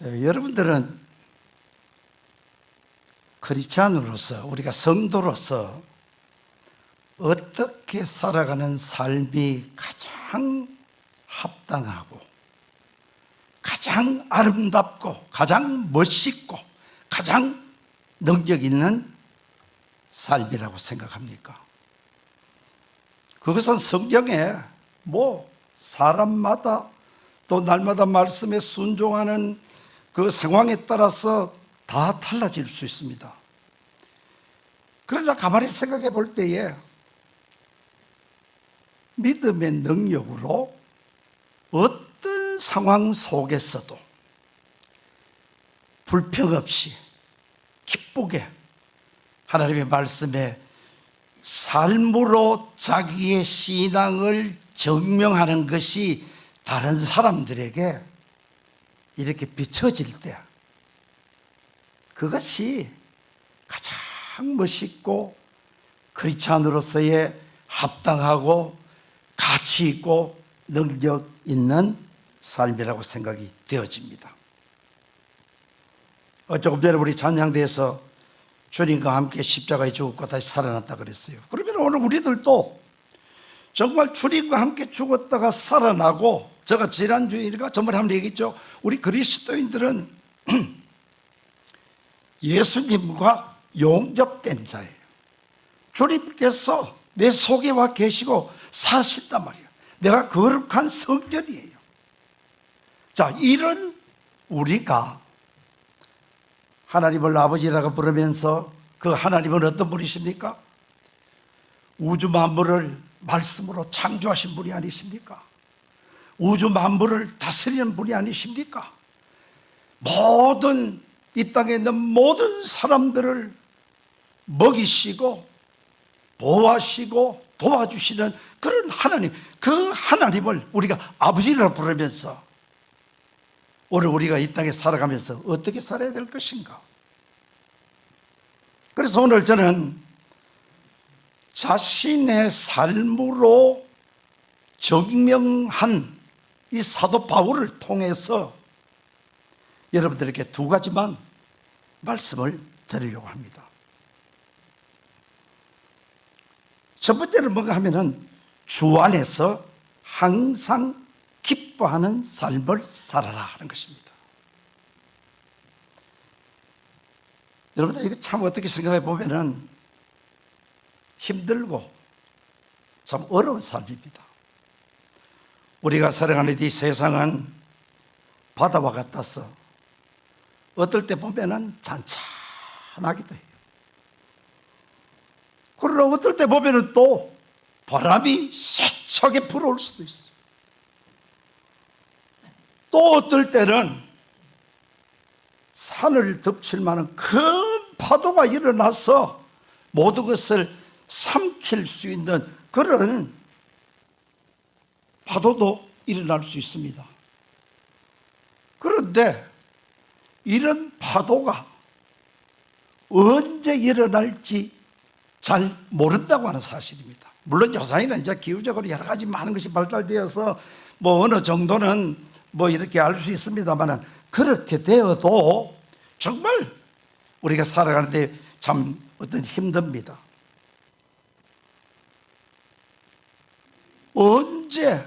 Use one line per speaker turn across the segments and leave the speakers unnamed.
여러분들은 크리스찬으로서, 우리가 성도로서 어떻게 살아가는 삶이 가장 합당하고 가장 아름답고 가장 멋있고 가장 능력 있는 삶이라고 생각합니까? 그것은 성경에 사람마다 또 날마다 말씀에 순종하는 그 상황에 따라서 다 달라질 수 있습니다. 그러나 가만히 생각해 볼 때에 믿음의 능력으로 어떤 상황 속에서도 불평 없이 기쁘게 하나님의 말씀에 삶으로 자기의 신앙을 증명하는 것이 다른 사람들에게 이렇게 비춰질 때, 그것이 가장 멋있고 크리스찬으로서의 합당하고 가치 있고 능력 있는 삶이라고 생각이 되어집니다. 조금 전에 우리 찬양대에서 주님과 함께 십자가에 죽었고 다시 살아났다 그랬어요. 그러면 오늘 우리들도 정말 주님과 함께 죽었다가 살아나고, 제가 지난주인가 전번에 한번 얘기했죠. 우리 그리스도인들은 예수님과 용접된 자예요. 주님께서 내 속에 와 계시고 사신단 말이에요. 내가 거룩한 성전이에요. 자, 이런 우리가 하나님을 아버지라고 부르면서, 그 하나님은 어떤 분이십니까? 우주 만물을 말씀으로 창조하신 분이 아니십니까? 우주 만물을 다스리는 분이 아니십니까? 모든 이 땅에 있는 모든 사람들을 먹이시고 보호하시고 도와주시는 그런 하나님, 그 하나님을 우리가 아버지라고 부르면서 오늘 우리가 이 땅에 살아가면서 어떻게 살아야 될 것인가? 그래서 오늘 저는 자신의 삶으로 증명한 이 사도 바울을 통해서 여러분들에게 두 가지만 말씀을 드리려고 합니다. 첫 번째는 뭔가 하면은 주 안에서 항상 기뻐하는 삶을 살아라 하는 것입니다. 여러분들 이거 참 어떻게 생각해 보면은 힘들고 참 어려운 삶입니다. 우리가 살아가는 이 세상은 바다와 같아서 어떨 때 보면은 잔잔하기도 해요. 그러나 어떨 때 보면은 또 바람이 세차게 불어올 수도 있어요. 또 어떨 때는 산을 덮칠 만한 큰 파도가 일어나서 모든 것을 삼킬 수 있는 그런 파도도 일어날 수 있습니다. 그런데 이런 파도가 언제 일어날지 잘 모른다고 하는 사실입니다. 물론 요사이는 이제 기후적으로 여러 가지 많은 것이 발달되어서 어느 정도는 이렇게 알 수 있습니다만, 그렇게 되어도 정말 우리가 살아가는데 참 힘듭니다. 언제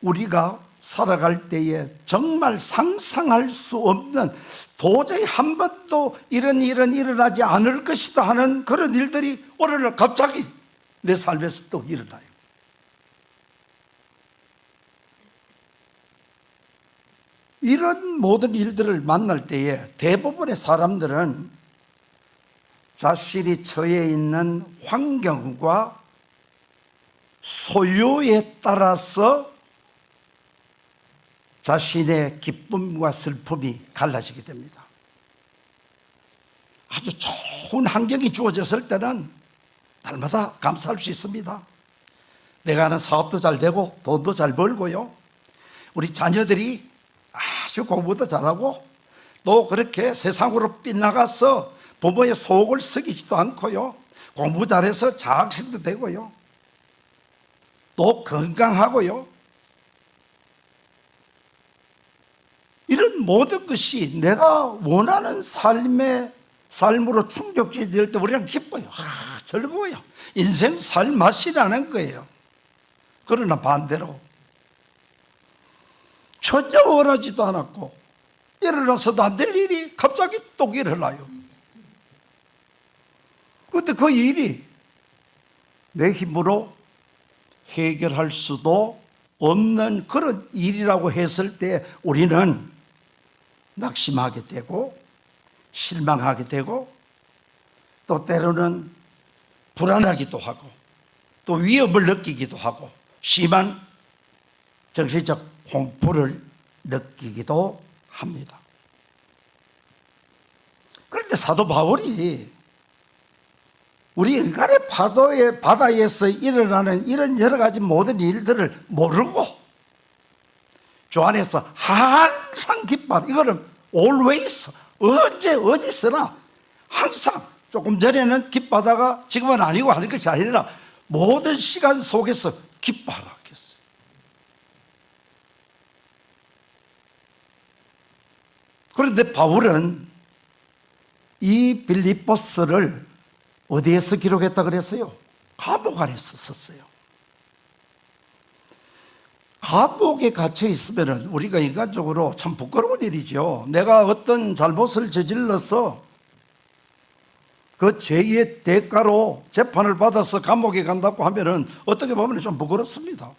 우리가 살아갈 때에 정말 상상할 수 없는, 도저히 한 번도 이런 일은 일어나지 않을 것이다 하는 그런 일들이 오늘날 갑자기 내 삶에서 또 일어나요. 이런 모든 일들을 만날 때에 대부분의 사람들은 자신이 처해 있는 환경과 소요에 따라서 자신의 기쁨과 슬픔이 갈라지게 됩니다. 아주 좋은 환경이 주어졌을 때는 날마다 감사할 수 있습니다. 내가 하는 사업도 잘 되고 돈도 잘 벌고요, 우리 자녀들이 아주 공부도 잘하고 또 그렇게 세상으로 빗나가서 부모의 속을 썩이지도 않고요, 공부 잘해서 장학생도 되고요, 또 건강하고요, 이런 이런 모든 것이 내가 원하는 삶으로 충족이 될 때 우리는 기뻐요. 즐거워요. 인생 살 맛이라는 거예요. 그러나 반대로 전혀 원하지도 않았고 일어나서도 안 될 일이 갑자기 또 일어나요. 그런데 그 일이 내 힘으로 해결할 수도 없는 그런 일이라고 했을 때 우리는 낙심하게 되고 실망하게 되고 또 때로는 불안하기도 하고 또 위협을 느끼기도 하고 심한 정신적 공포를 느끼기도 합니다. 그런데 사도 바울이 우리 인간의 바다에서 일어나는 이런 여러 가지 모든 일들을 모르고 주 안에서 항상 기뻐하는, 이거는 always, 언제 어디서나 항상, 조금 전에는 기뻐하다가 지금은 아니고 하는 것이 아니라 모든 시간 속에서 기뻐하라 했어요. 그런데 바울은 이 빌립보서를 어디에서 기록했다 그랬어요? 감옥 안에서 썼어요. 감옥에 갇혀 있으면 우리가 인간적으로 참 부끄러운 일이죠. 내가 어떤 잘못을 저질러서 그 죄의 대가로 재판을 받아서 감옥에 간다고 하면은 어떻게 보면 좀 부끄럽습니다.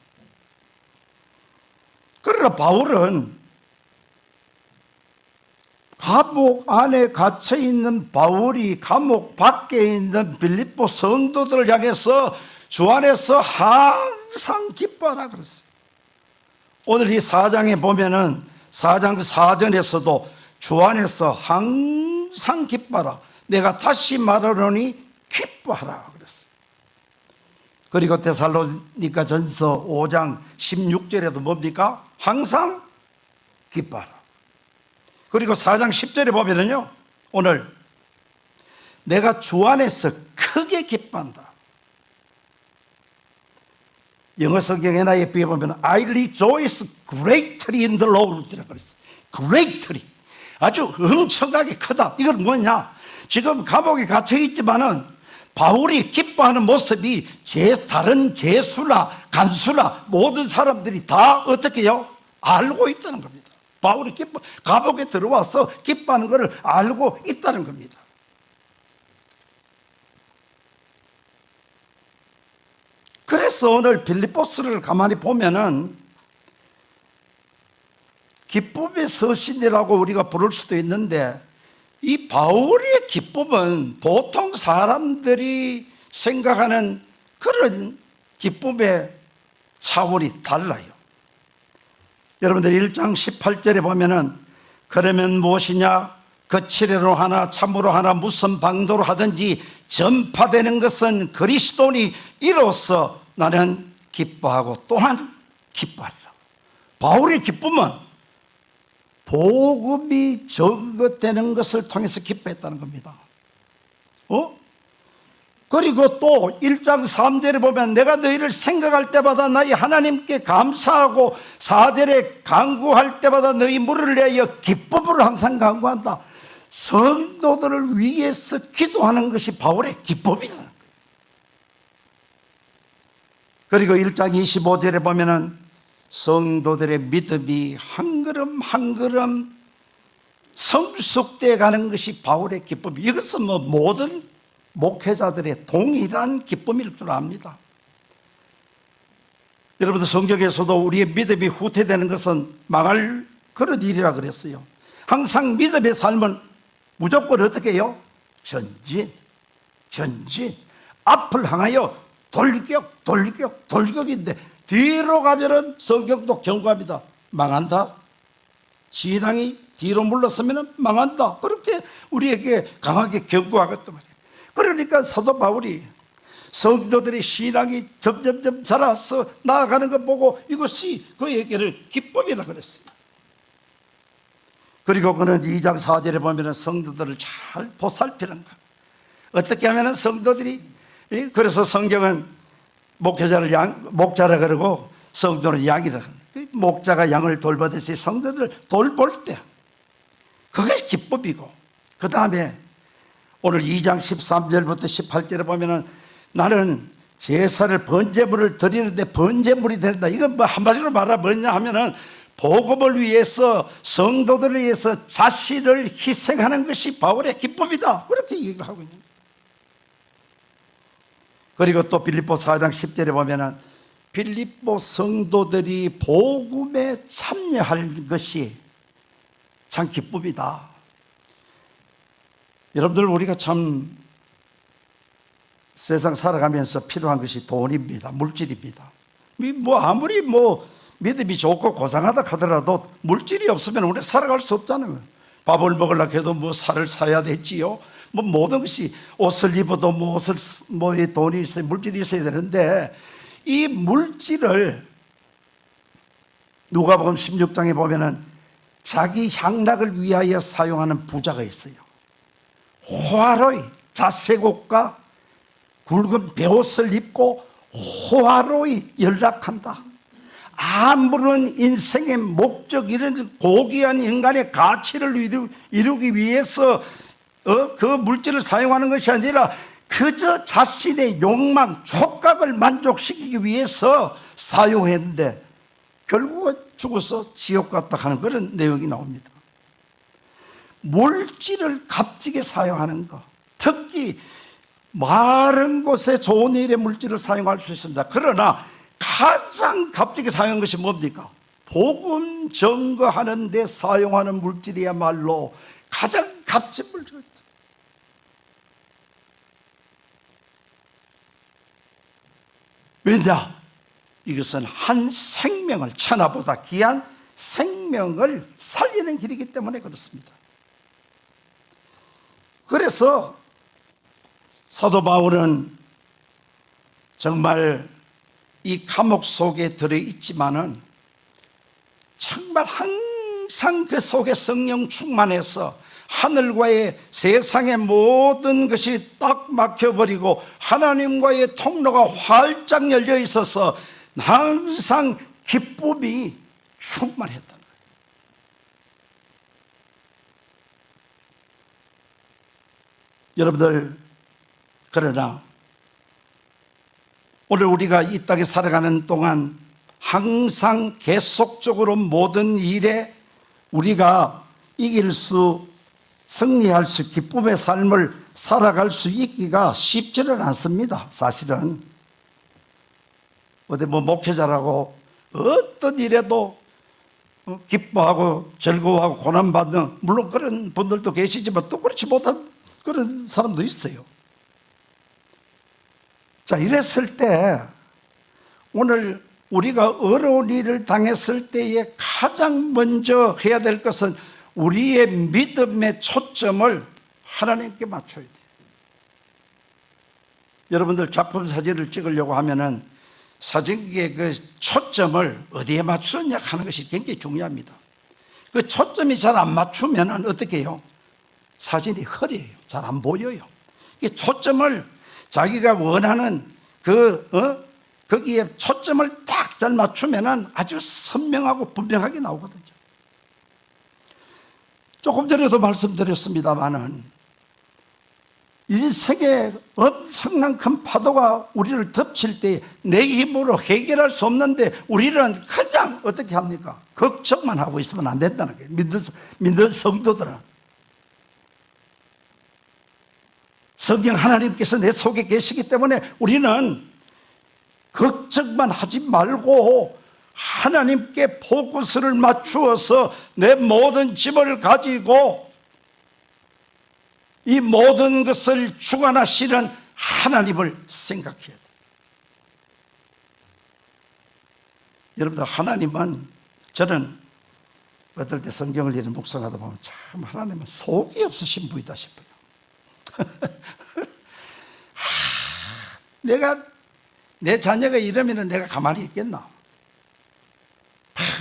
그러나 바울은 감옥 안에 갇혀 있는 바울이 감옥 밖에 있는 빌립보 성도들을 향해서 주 안에서 항상 기뻐하라 그랬어요. 오늘 이 4장에 보면은 4장 4절에서도 주 안에서 항상 기뻐하라. 내가 다시 말하노니 기뻐하라 그랬어요. 그리고 데살로니가 전서 5장 16절에도 뭡니까? 항상 기뻐하라. 그리고 4장 10절에 보면은요, 오늘 내가 주 안에서 크게 기뻐한다. 영어 성경 NIV에 보면 I rejoice greatly in the Lord 이라고 그랬어요. greatly, 아주 엄청나게 크다. 이건 뭐냐? 지금 감옥에 갇혀 있지만은 바울이 기뻐하는 모습이 다른 죄수나 간수나 모든 사람들이 다 어떻게 해요? 알고 있다는 겁니다. 바울이 감옥에 들어와서 기뻐하는 것을 알고 있다는 겁니다. 그래서 오늘 빌립보서를 가만히 보면은 기쁨의 서신이라고 우리가 부를 수도 있는데, 이 바울의 기쁨은 보통 사람들이 생각하는 그런 기쁨의 차원이 달라요. 여러분들 1장 18절에 보면은 그러면 무엇이냐? 거칠애로 하나 참으로 하나 무슨 방도로 하든지 전파되는 것은 그리스도니 이로써 나는 기뻐하고 또한 기뻐하리라. 바울의 기쁨은 복음이 전거되는 것을 통해서 기뻐했다는 겁니다. 그리고 또 1장 3절에 보면 내가 너희를 생각할 때마다 나의 하나님께 감사하고 4절에 간구할 때마다 너희 물을 내어 기쁨으로 항상 간구한다. 성도들을 위해서 기도하는 것이 바울의 기쁨이라는 거예요. 그리고 1장 25절에 보면은 성도들의 믿음이 한 걸음 한 걸음 성숙되어 가는 것이 바울의 기쁨. 이것은 모든 목회자들의 동일한 기쁨일 줄 압니다. 여러분들 성경에서도 우리의 믿음이 후퇴되는 것은 망할 그런 일이라 그랬어요. 항상 믿음의 삶은 무조건 어떻게 해요? 전진. 앞을 향하여 돌격인데 뒤로 가면은 성경도 경고합니다. 망한다. 신앙이 뒤로 물러서면 망한다. 그렇게 우리에게 강하게 경고하겠단 말이에요. 그러니까 사도 바울이 성도들의 신앙이 점점점 자라서 나아가는 것 보고 이것이 그에게를 기쁨이라 그랬어요. 그리고 그는 2장 4절에 보면 성도들을 잘 보살피는 것. 어떻게 하면 성도들이, 그래서 성경은 목자를 목자라 그러고 성도는 양이라. 목자가 양을 돌보듯이 성도들 돌볼 때 그게 기법이고, 그 다음에 오늘 2장 13절부터 18절에 보면은 나는 제사를 번제물을 드리는데 번제물이 된다. 이건 뭐 한마디로 말하면 뭐냐 하면은 복음을 위해서, 성도들을 위해서 자신을 희생하는 것이 바울의 기법이다. 그렇게 얘기를 하고 있는 거예요. 그리고 또 빌립보 4장 10절에 보면은 빌립보 성도들이 복음에 참여할 것이 참 기쁨이다. 여러분들, 우리가 참 세상 살아가면서 필요한 것이 돈입니다. 물질입니다. 뭐 아무리 믿음이 좋고 고상하다 하더라도 물질이 없으면 우리 살아갈 수 없잖아요. 밥을 먹으려고 해도 살을 사야 되지요. 모든 것이, 옷을 입어도 돈이 있어야, 물질이 있어야 되는데, 이 물질을 누가복음 16장에 보면은 자기 향락을 위하여 사용하는 부자가 있어요. 호화로이 자색옷과 굵은 베옷을 입고 호화로이 연락한다. 아무런 인생의 목적, 이런 고귀한 인간의 가치를 이루기 위해서 그 물질을 사용하는 것이 아니라 그저 자신의 욕망, 촉각을 만족시키기 위해서 사용했는데 결국은 죽어서 지옥 갔다 하는 그런 내용이 나옵니다. 물질을 값지게 사용하는 것, 특히 마른 곳에 좋은 일에 물질을 사용할 수 있습니다. 그러나 가장 값지게 사용한 것이 뭡니까? 복음 증거하는 데 사용하는 물질이야말로 가장 값진 물질입니다. 왜냐? 이것은 한 생명을, 천하보다 귀한 생명을 살리는 길이기 때문에 그렇습니다. 그래서 사도 바울은 정말 이 감옥 속에 들어있지만은 정말 항상 그 속에 성령 충만해서 하늘과의, 세상의 모든 것이 딱 막혀버리고 하나님과의 통로가 활짝 열려 있어서 항상 기쁨이 충만했다는 거예요. 여러분들, 그러나 오늘 우리가 이 땅에 살아가는 동안 항상 계속적으로 모든 일에 우리가 승리할 수, 기쁨의 삶을 살아갈 수 있기가 쉽지는 않습니다. 사실은 어디 목회자라고 어떤 일에도 기뻐하고 즐거워하고 고난받는, 물론 그런 분들도 계시지만 또 그렇지 못한 그런 사람도 있어요. 자, 이랬을 때 오늘 우리가 어려운 일을 당했을 때에 가장 먼저 해야 될 것은 우리의 믿음의 초점을 하나님께 맞춰야 돼요. 여러분들 작품 사진을 찍으려고 하면은 사진기의 그 초점을 어디에 맞추느냐 하는 것이 굉장히 중요합니다. 그 초점이 잘 안 맞추면은 어떻게 해요? 사진이 흐려요. 잘 안 보여요. 초점을 자기가 원하는 거기에 초점을 딱 잘 맞추면은 아주 선명하고 분명하게 나오거든요. 조금 전에도 말씀드렸습니다만은 인생의 엄청난 큰 파도가 우리를 덮칠 때 내 힘으로 해결할 수 없는데 우리는 그냥 어떻게 합니까? 걱정만 하고 있으면 안 된다는 거예요. 믿는 성도들은. 성령 하나님께서 내 속에 계시기 때문에 우리는 걱정만 하지 말고 하나님께 포커스를 맞추어서 내 모든 짐을 가지고 이 모든 것을 주관하시는 하나님을 생각해야 돼요. 여러분들, 하나님은, 저는 어떨 때 성경을 이런 묵상하다 보면 참 하나님은 속이 없으신 분이다 싶어요. 내 자녀가 이러면 내가 가만히 있겠나?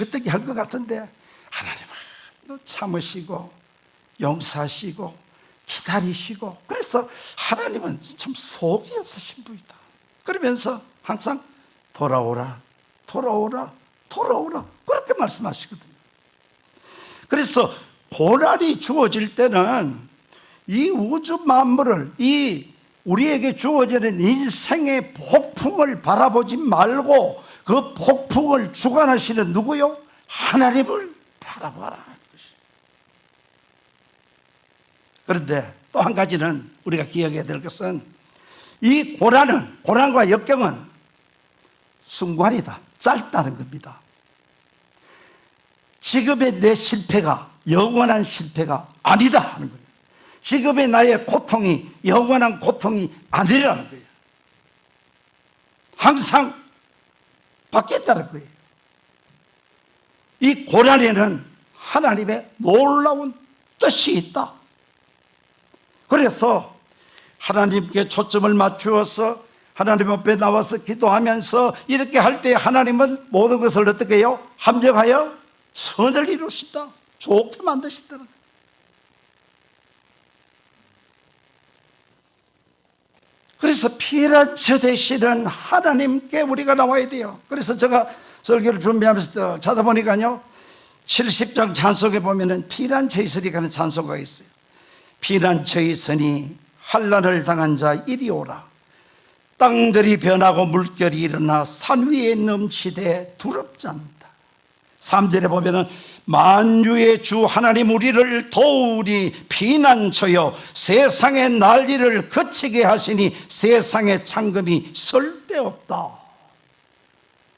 어떻게 할 것 같은데 하나님은 참으시고 용서하시고 기다리시고, 그래서 하나님은 참 속이 없으신 분이다. 그러면서 항상 돌아오라 그렇게 말씀하시거든요. 그래서 고난이 주어질 때는 이 우주 만물을, 이 우리에게 주어지는 인생의 폭풍을 바라보지 말고 그 폭풍을 주관하시는 누구요? 하나님을 바라봐라. 그런데 또 한 가지는 우리가 기억해야 될 것은 이 고난과 역경은 순간이다, 짧다는 겁니다. 지금의 내 실패가 영원한 실패가 아니다 하는 거예요. 지금의 나의 고통이 영원한 고통이 아니라는 거예요. 항상 바뀌었다는 거예요. 이 고난에는 하나님의 놀라운 뜻이 있다. 그래서 하나님께 초점을 맞추어서 하나님 앞에 나와서 기도하면서 이렇게 할 때 하나님은 모든 것을 어떻게 해요? 합력하여 선을 이루신다, 좋게 만드신다. 그래서 피난처 되시는 하나님께 우리가 나와야 돼요. 그래서 제가 설교를 준비하면서 찾아보니까요, 70장 찬송에 보면은 피난처에 서리가는 찬송가 있어요. 피난처에 서니 환난을 당한 자 이리 오라. 땅들이 변하고 물결이 일어나 산 위에 넘치되 두렵지 않다. 3절에 보면은 만유의 주 하나님 우리를 도우니 피난처여 세상의 난리를 그치게 하시니 세상의 창금이 설데없다.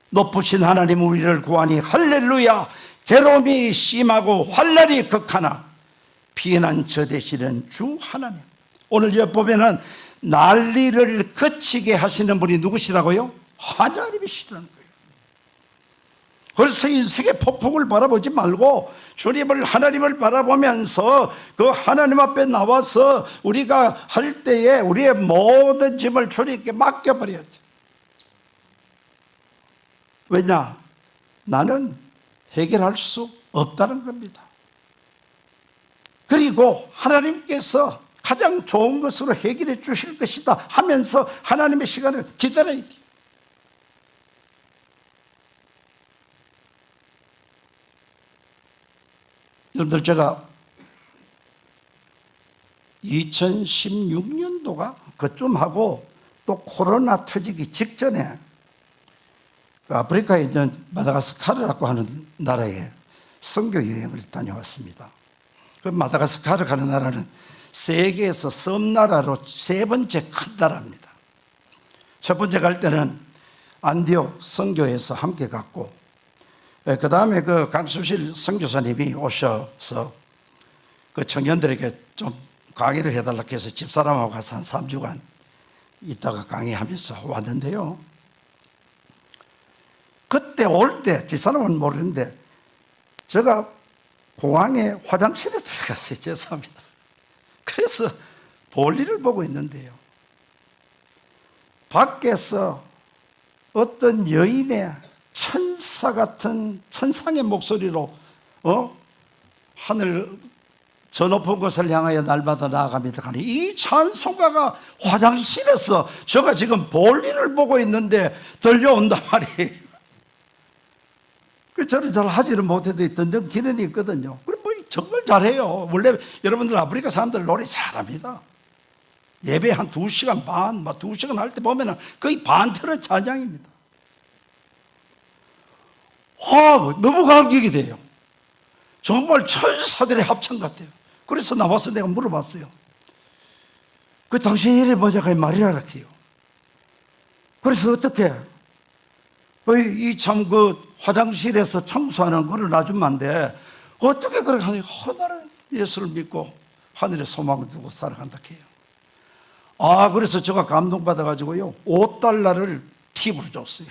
높으신 하나님 우리를 구하니 할렐루야. 괴로움이 심하고 환난이 극하나 피난처 되시는 주 하나님. 오늘 여기 보면은 난리를 그치게 하시는 분이 누구시라고요? 하나님이시라는 거예요. 그래서 인생의 폭풍을 바라보지 말고 주님을, 하나님을 바라보면서 그 하나님 앞에 나와서 우리가 할 때에 우리의 모든 짐을 주님께 맡겨버려야 돼. 왜냐? 나는 해결할 수 없다는 겁니다. 그리고 하나님께서 가장 좋은 것으로 해결해 주실 것이다 하면서 하나님의 시간을 기다려야 돼요. 여러분들, 제가 2016년도가 그쯤 하고 또 코로나 터지기 직전에 아프리카에 있는 마다가스카르라고 하는 나라에 선교 여행을 다녀왔습니다. 그 마다가스카르 가는 나라는 세계에서 섬나라로 세 번째 큰 나라입니다. 첫 번째 갈 때는 안디옥 선교에서 함께 갔고, 그 다음에 그 강수실 선교사님이 오셔서 그 청년들에게 좀 강의를 해달라고 해서 집사람하고 가서 한 3주간 있다가 강의하면서 왔는데요. 그때 올 때, 집사람은 모르는데 제가 공항에 화장실에 들어갔어요. 죄송합니다. 그래서 볼일을 보고 있는데요, 밖에서 어떤 여인의 천사 같은 천상의 목소리로 하늘 저 높은 곳을 향하여 날마다 나아갑니다 하니 이 찬송가가 화장실에서 제가 지금 볼일을 보고 있는데 들려온단 말이에요. 저는 잘 하지는 못해도 듣는 기능이 있거든요. 그럼 뭐 정말 잘해요. 원래 여러분들 아프리카 사람들 노래 잘합니다. 예배 한 2시간 반, 2시간 할 때 보면은 거의 반편은 찬양입니다. 너무 감격이 돼요. 정말 천사들의 합창 같아요. 그래서 나와서 내가 물어봤어요. 그 당신 이름이 뭐냐고 말이라 해요. 그래서 어떻게? 이 참 화장실에서 청소하는 거를 놔주면 안 돼. 어떻게 그렇게 하냐? 나는 예수를 믿고 하늘에 소망을 두고 살아간다 해요. 그래서 제가 감동받아가지고요, $5를 팁으로 줬어요.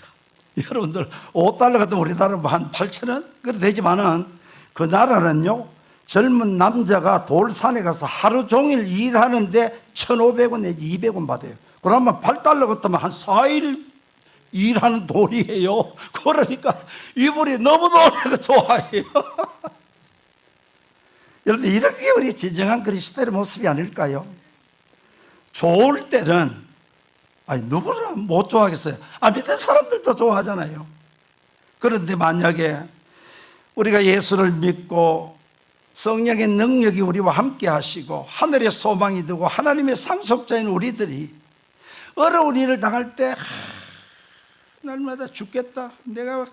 여러분들, $5 같은 우리나라는 한 8,000원? 그래 되지만은 그 나라는요, 젊은 남자가 돌산에 가서 하루 종일 일하는데 1,500원 내지 200원 받아요. 그러면 $8 같으면 한 4일 일하는 돈이에요. 그러니까 이분이 너무 놀라고 좋아해요. 여러분, 이렇게 우리 진정한 그리스도의 모습이 아닐까요? 좋을 때는 누구나 못 좋아하겠어요. 믿는 사람들도 좋아하잖아요. 그런데 만약에 우리가 예수를 믿고 성령의 능력이 우리와 함께 하시고 하늘의 소망이 되고 하나님의 상속자인 우리들이 어려운 일을 당할 때 날마다 죽겠다, 내가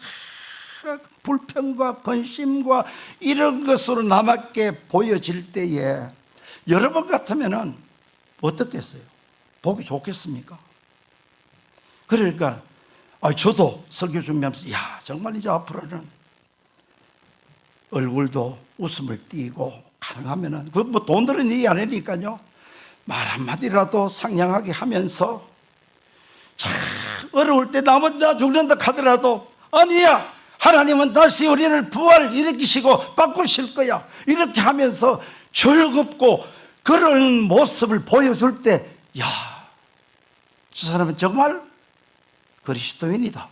불평과 근심과 이런 것으로 남았게 보여질 때에 여러분 같으면 어떻겠어요? 보기 좋겠습니까? 그러니까 저도 설교 준비하면서 정말 이제 앞으로는 얼굴도 웃음을 띠고 가능하면은 그 뭐 돈 들은 일이 아니니까요, 말 한마디라도 상냥하게 하면서 참 어려울 때 남은 나 죽는다 하더라도 아니야, 하나님은 다시 우리를 부활 일으키시고 바꾸실 거야, 이렇게 하면서 즐겁고 그런 모습을 보여줄 때 저 사람은 정말 그리스도인이다,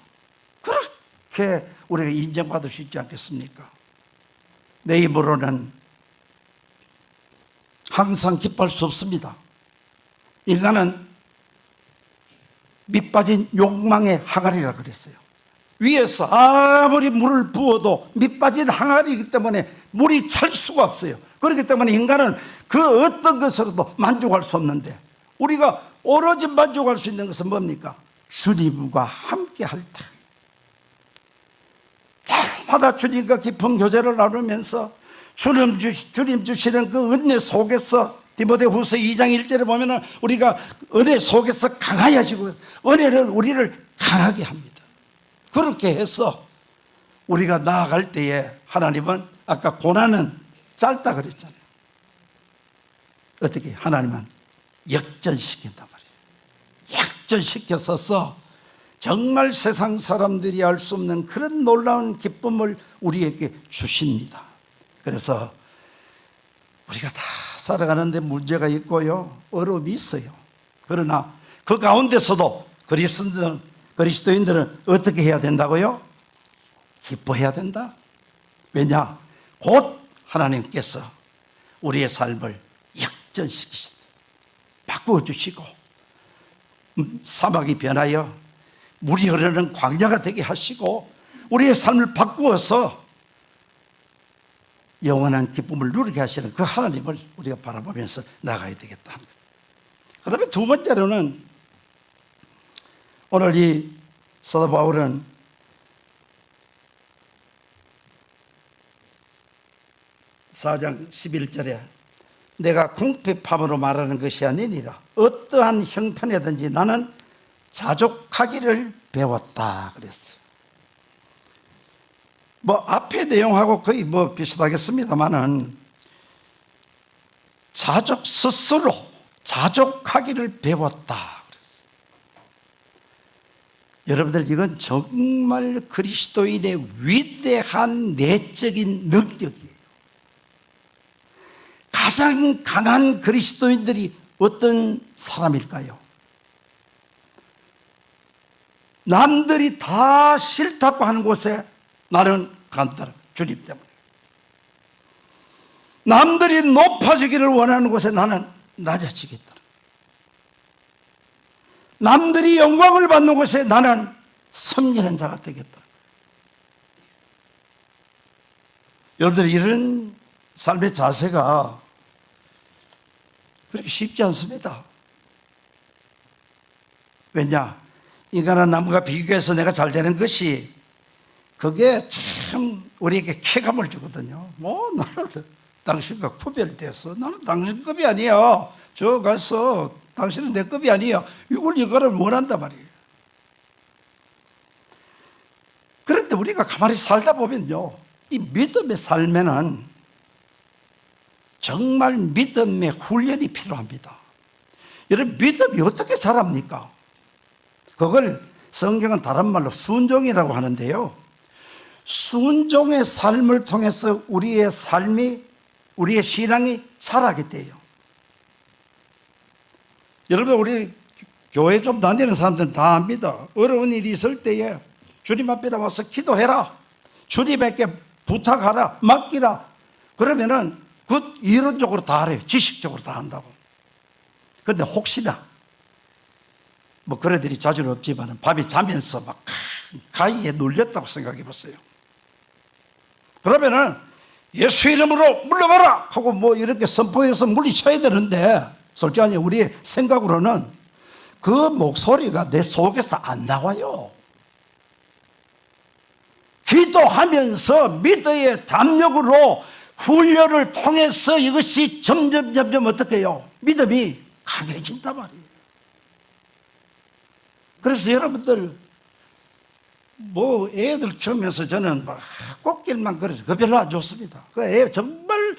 그렇게 우리가 인정받을 수 있지 않겠습니까? 내 입으로는 항상 기뻐할 수 없습니다. 인간은 밑빠진 욕망의 항아리라 그랬어요. 위에서 아무리 물을 부어도 밑빠진 항아리이기 때문에 물이 찰 수가 없어요. 그렇기 때문에 인간은 그 어떤 것으로도 만족할 수 없는데, 우리가 오로지 만족할 수 있는 것은 뭡니까? 주님과 함께 할 때, 날마다 주님과 깊은 교제를 나누면서 주님 주시는 그 은혜 속에서, 디모데후서 2장 1절에 보면은 우리가 은혜 속에서 강하여지고, 은혜는 우리를 강하게 합니다. 그렇게 해서 우리가 나아갈 때에 하나님은, 아까 고난은 짧다 그랬잖아요. 어떻게? 하나님은 역전시킨단 말이에요. 역전시켜서 정말 세상 사람들이 알 수 없는 그런 놀라운 기쁨을 우리에게 주십니다. 그래서 우리가 다 살아가는데 문제가 있고요, 어려움이 있어요. 그러나 그 가운데서도 그리스도인들은 어떻게 해야 된다고요? 기뻐해야 된다. 왜냐? 곧 하나님께서 우리의 삶을 역전시키신다, 바꾸어주시고 사막이 변하여 물이 흐르는 광야가 되게 하시고 우리의 삶을 바꾸어서 영원한 기쁨을 누리게 하시는 그 하나님을 우리가 바라보면서 나가야 되겠다. 그 다음에 두 번째로는, 오늘 이 사도 바울은 4장 11절에 내가 궁핍함으로 말하는 것이 아니니라, 어떠한 형편이든지 나는 자족하기를 배웠다 그랬어요. 뭐 앞에 내용하고 거의 뭐 비슷하겠습니다만은, 스스로 자족하기를 배웠다 그랬어요. 여러분들, 이건 정말 그리스도인의 위대한 내적인 능력이에요. 가장 강한 그리스도인들이 어떤 사람일까요? 남들이 다 싫다고 하는 곳에 나는 간다, 주님 때문에. 남들이 높아지기를 원하는 곳에 나는 낮아지겠다. 남들이 영광을 받는 곳에 나는 섬기는 자가 되겠다. 여러분들, 이런 삶의 자세가 그렇게 쉽지 않습니다. 왜냐? 인간은 남과 비교해서 내가 잘 되는 것이, 그게 참 우리에게 쾌감을 주거든요. 나는 당신과 구별돼서, 나는 당신급이 아니야, 저 가서 당신은 내 급이 아니야, 이거를 원한단 말이에요. 그런데 우리가 가만히 살다 보면요, 이 믿음의 삶에는 정말 믿음의 훈련이 필요합니다. 여러분, 믿음이 어떻게 자랍니까? 그걸 성경은 다른 말로 순종이라고 하는데요, 순종의 삶을 통해서 우리의 삶이, 우리의 신앙이 자라게 돼요. 여러분, 우리 교회 좀 다니는 사람들은 다 압니다. 어려운 일이 있을 때에 주님 앞에 나와서 기도해라, 주님에게 부탁하라, 맡기라, 그러면은 그 이론적으로 다 알아요. 지식적으로 다 한다고. 그런데 혹시나, 뭐 그런 일이 자주는 없지만 밤에 자면서 막 가위에 눌렸다고 생각해 보세요. 그러면은 예수 이름으로 물러가라 하고 뭐 이렇게 선포해서 물리쳐야 되는데, 솔직히 우리 생각으로는 그 목소리가 내 속에서 안 나와요. 기도하면서 믿음의 담력으로 훈련을 통해서 이것이 점점 어떻게 해요? 믿음이 강해진단 말이에요. 그래서 여러분들 뭐 애들 키우면서 저는 막 꽃길만 걸어서 그 별로 안 좋습니다. 그 애 정말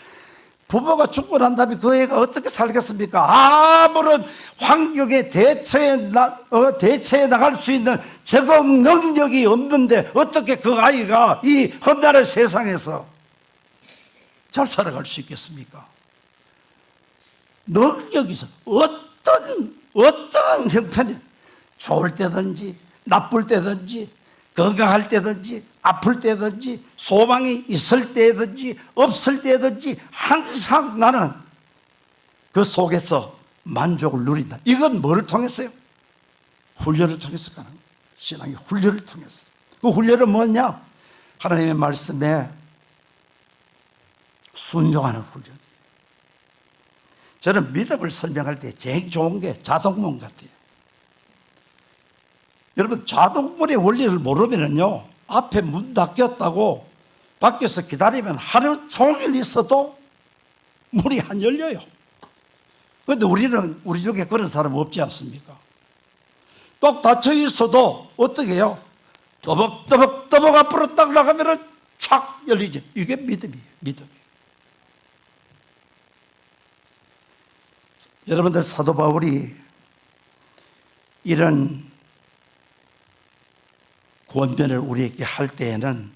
부모가 죽고 난 다음에 그 애가 어떻게 살겠습니까? 아무런 환경에 대처해 나갈 수 있는 적응 능력이 없는데 어떻게 그 아이가 이 험난한 세상에서 잘 살아갈 수 있겠습니까? 능력이 있어. 어떤 형편이 좋을 때든지 나쁠 때든지 건강할 때든지 아플 때든지 소망이 있을 때든지 없을 때든지 항상 나는 그 속에서 만족을 누린다. 이건 뭐를 통해서요? 훈련을 통해서 가는 거예요. 신앙의 훈련을 통해서. 그 훈련은 뭐냐? 하나님의 말씀에 순종하는 훈련이에요. 저는 믿음을 설명할 때 제일 좋은 게 자동문 같아요. 여러분, 자동문의 원리를 모르면요, 앞에 문 닫혔다고 밖에서 기다리면 하루 종일 있어도 문이 안 열려요. 그런데 우리 중에 그런 사람 없지 않습니까? 딱 닫혀 있어도 어떻게 해요? 떠벅 앞으로 딱 나가면은 착 열리지. 이게 믿음이에요, 믿음. 여러분들, 사도 바울이 이런 권면을 우리에게 할 때에는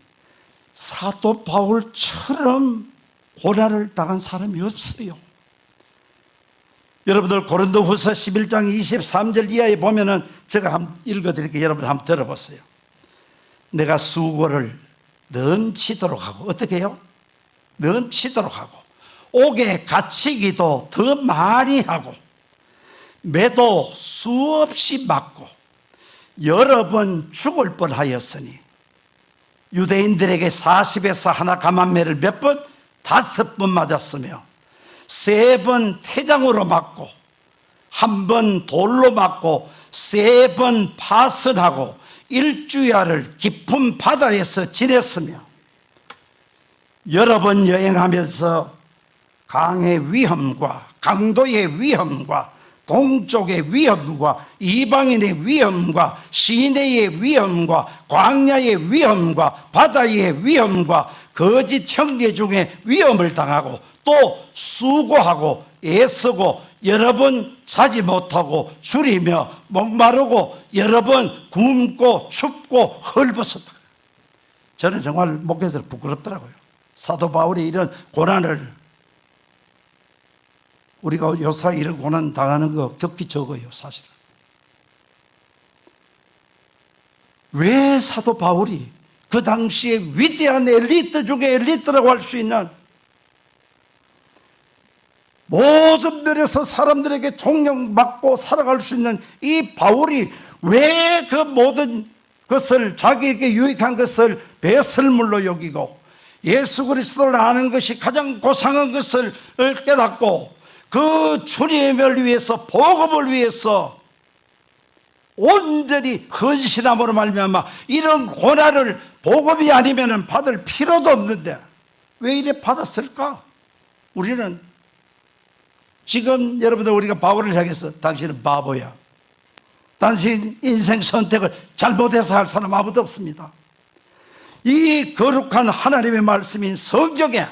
사도 바울처럼 고난을 당한 사람이 없어요. 여러분들 고린도후서 11장 23절 이하에 보면은 제가 한번 읽어드릴게요. 여러분 한번 들어보세요. 내가 수고를 넘치도록 하고, 어떻게 해요? 넘치도록 하고, 옥에 갇히기도 더 많이 하고, 매도 수없이 맞고 여러 번 죽을 뻔하였으니, 유대인들에게 40에서 하나 감한매를 몇 번? 5번 맞았으며 3번 태장으로 맞고 1번 돌로 맞고 3번 파선하고 1주야를 깊은 바다에서 지냈으며 여러 번 여행하면서 강의 위험과 강도의 위험과 동쪽의 위험과 이방인의 위험과 시내의 위험과 광야의 위험과 바다의 위험과 거짓 형제 중에 위험을 당하고 또 수고하고 애쓰고 여러 번 자지 못하고 줄이며 목마르고 여러 번 굶고 춥고 헐벗었다. 저는 정말 목회자들 부끄럽더라고요. 사도 바울이 이런 고난을, 우리가 요새 이런 고난 당하는 거 격히 적어요, 사실은. 왜 사도 바울이 그 당시에 위대한 엘리트 중에 엘리트라고 할 수 있는, 모든 면에서 사람들에게 존경받고 살아갈 수 있는 이 바울이 왜 그 모든 것을, 자기에게 유익한 것을 배설물로 여기고 예수 그리스도를 아는 것이 가장 고상한 것을 깨닫고 그 주님을 위해서, 복음을 위해서 온전히 헌신함으로 말미암아 이런 고난을 복음이 아니면 받을 필요도 없는데 왜 이래 받았을까? 우리는 지금 여러분들, 우리가 바울을 향해서 당신은 바보야, 당신 인생 선택을 잘못해서 할 사람 아무도 없습니다. 이 거룩한 하나님의 말씀인 성경에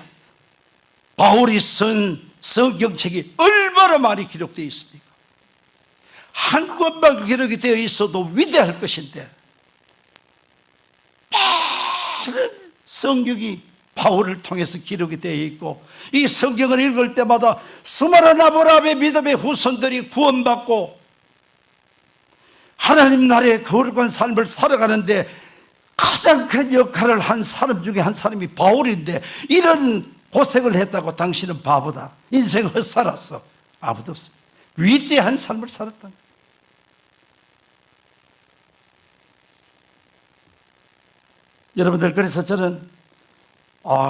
바울이 쓴 성경책이 얼마나 많이 기록되어 있습니까? 한 권만 기록이 되어 있어도 위대할 것인데 많은 성경이 바울을 통해서 기록이 되어 있고, 이 성경을 읽을 때마다 수많은 아브라함의 믿음의 후손들이 구원받고 하나님 나라의 거룩한 삶을 살아가는데 가장 큰 역할을 한 사람 중에 한 사람이 바울인데, 이런 고생을 했다고 당신은 바보다, 인생 헛살았어. 아무도 없어요. 위대한 삶을 살았다. 여러분들, 그래서 저는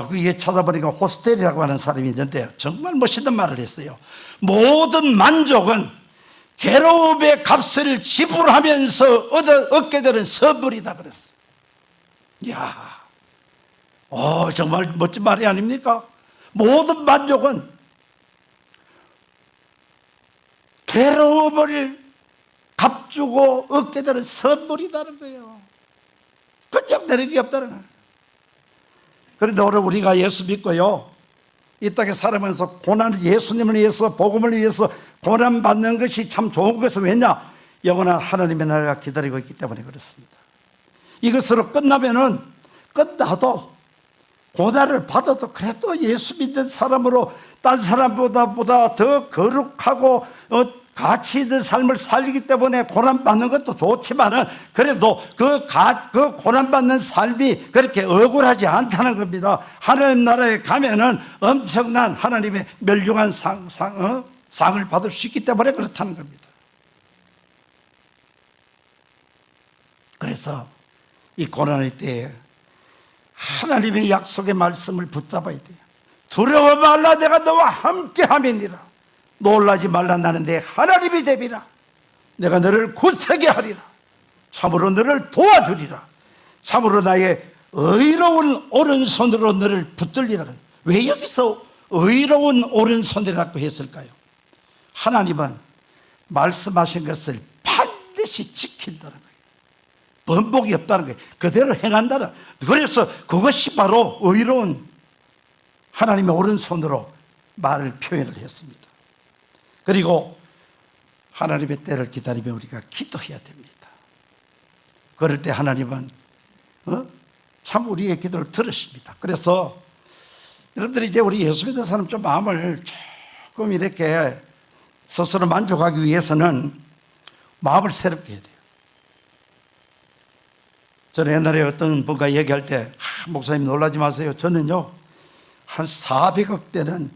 그게 찾아보니까 호스텔이라고 하는 사람이 있는데 정말 멋있는 말을 했어요. 모든 만족은 괴로움의 값을 지불하면서 얻게 되는 선물이다 그랬어요. 이야, 정말 멋진 말이 아닙니까? 모든 만족은 괴로움을 값주고 얻게 되는 선물이라는 거예요. 그냥 되는 게 없다는 거예요. 그런데 오늘 우리가 예수 믿고요, 이 땅에 살아가면서 고난을, 예수님을 위해서, 복음을 위해서 고난받는 것이 참 좋은 것은 왜냐? 영원한 하나님의 나라가 기다리고 있기 때문에 그렇습니다. 이것으로 끝나도 고난을 받아도 그래도 예수 믿는 사람으로 딴 사람보다 더 거룩하고 가치 있는 삶을 살기 때문에 고난받는 것도 좋지만은 그래도 그 고난받는 삶이 그렇게 억울하지 않다는 겁니다. 하나님 나라에 가면은 엄청난 하나님의 멸륭한 상을 받을 수 있기 때문에 그렇다는 겁니다. 그래서 이 고난의 때에 하나님의 약속의 말씀을 붙잡아야 돼요. 두려워 말라, 내가 너와 함께 함이니라. 놀라지 말라, 나는 내 하나님이 되리라. 내가 너를 굳세게 하리라. 참으로 너를 도와주리라. 참으로 나의 의로운 오른손으로 너를 붙들리라. 왜 여기서 의로운 오른손이라고 했을까요? 하나님은 말씀하신 것을 반드시 지킨다는 거예요. 번복이 없다는 거예요. 그대로 행한다는 거예요. 그래서 그것이 바로 의로운 하나님의 오른손으로 말을 표현을 했습니다. 그리고 하나님의 때를 기다리며 우리가 기도해야 됩니다. 그럴 때 하나님은 참 우리의 기도를 들으십니다. 그래서 여러분들이 이제 우리 예수 믿는 사람 좀 마음을 조금 이렇게 스스로 만족하기 위해서는 마음을 새롭게 해야 돼요. 저는 옛날에 어떤 분과 얘기할 때 목사님 놀라지 마세요. 저는요 한 400억 되는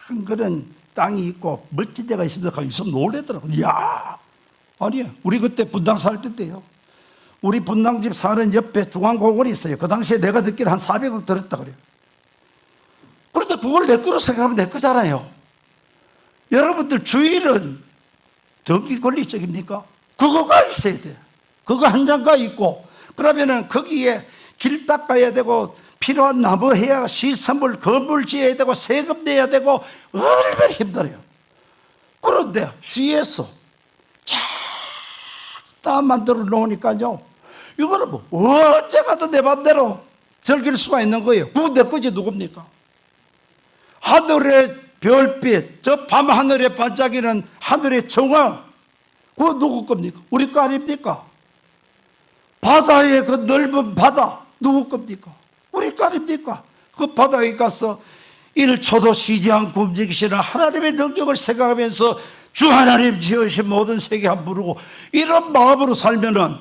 큰 그런 땅이 있고 멋진 데가 있습니다. 가서 놀래더라고요. 이야, 아니에요. 우리 그때 분당 살 때인데요, 우리 분당집 사는 옆에 중앙공원이 있어요. 그 당시에 내가 듣기로 한 400억 들었다 그래요. 그런데 그걸 내 거로 생각하면 내 거잖아요. 여러분들 주일은 전기 권리적입니까? 그거가 있어야 돼요. 그거 한 장가 있고, 그러면은 거기에 길 닦아야 되고 필요한 나무 해야 시설물 건물 지어야 되고 세금 내야 되고 얼마나 힘들어요. 그런데 시에서 쫙다 만들어 놓으니까요, 이거는 뭐 언제 가도 내 맘대로 즐길 수가 있는 거예요. 그건 내 거지 누굽니까? 하늘의 별빛, 저 밤하늘에 반짝이는 하늘의 정화, 그거 누구 겁니까? 우리 거 아닙니까? 바다의 그 넓은 바다, 누구 겁니까? 우리 거 아닙니까? 그 바다에 가서 1초도 쉬지 않고 움직이시는 하나님의 능력을 생각하면서 주 하나님 지으신 모든 세계 한 부르고 이런 마음으로 살면은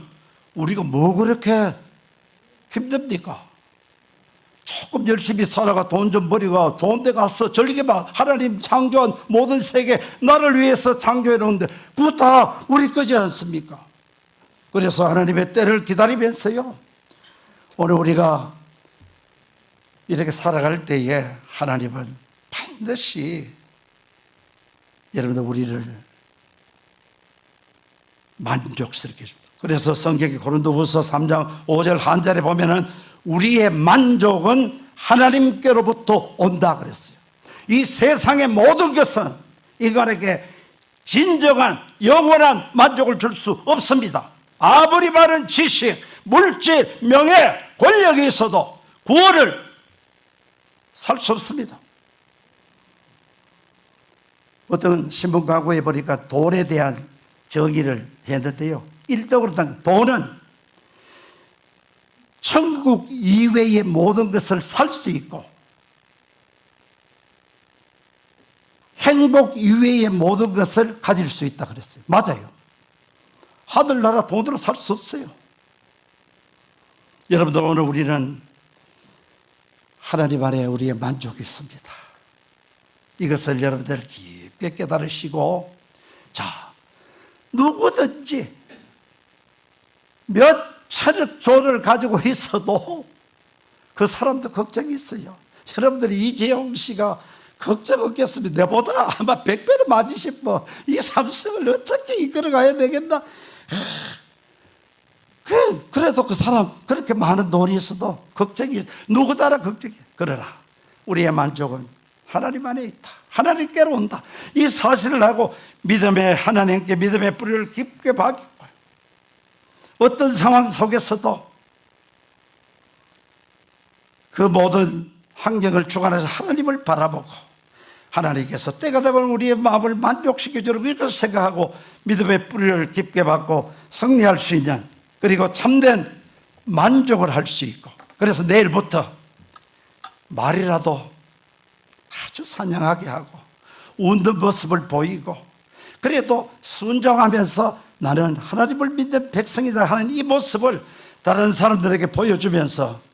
우리가 뭐 그렇게 힘듭니까? 조금 열심히 살아가 돈 좀 벌이고 좋은 데 가서 즐기면 하나님 창조한 모든 세계 나를 위해서 창조해 놓은데 그거 다 우리 거지 않습니까? 그래서 하나님의 때를 기다리면서요, 오늘 우리가 이렇게 살아갈 때에 하나님은 반드시 여러분들 우리를 만족스럽게 해줍니다. 그래서 성경의 고린도후서 3장 5절 한 절에 보면은 우리의 만족은 하나님께로부터 온다 그랬어요. 이 세상의 모든 것은 인간에게 진정한 영원한 만족을 줄 수 없습니다. 아무리 많은 지식, 물질, 명예, 권력이 있어도 구원을 살 수 없습니다. 어떤 신문 광고에 보니까 돈에 대한 정의를 했는데요, 일적으로 돈은 천국 이외의 모든 것을 살 수 있고 행복 이외의 모든 것을 가질 수 있다 그랬어요. 맞아요. 하늘나라 돈으로 살 수 없어요. 여러분들, 오늘 우리는 하나님 안에 우리의 만족이 있습니다. 이것을 여러분들 깊게 깨달으시고, 자, 누구든지 몇 천억 조를 가지고 있어도 그 사람도 걱정이 있어요. 여러분들이 이재용 씨가 걱정 없겠습니다. 내보다 아마 100배는 맞으실 뭐, 이 삼성을 어떻게 이끌어가야 되겠나. 그래도 그 사람 그렇게 많은 돈이 있어도 걱정이, 누구더라 걱정이. 그러나 우리의 만족은 하나님 안에 있다. 하나님께로 온다. 이 사실을 하고 믿음의 하나님께 믿음의 뿌리를 깊게 박고, 어떤 상황 속에서도 그 모든 환경을 주관해서 하나님을 바라보고, 하나님께서 때가 되면 우리의 마음을 만족시켜 주는 것을 생각하고 믿음의 뿌리를 깊게 박고 승리할 수 있는, 그리고 참된 만족을 할 수 있고, 그래서 내일부터 말이라도 아주 산양하게 하고 웃는 모습을 보이고, 그래도 순종하면서 나는 하나님을 믿는 백성이다 하는 이 모습을 다른 사람들에게 보여주면서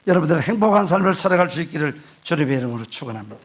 여러분들의 행복한 삶을 살아갈 수 있기를 주님의 이름으로 축원합니다.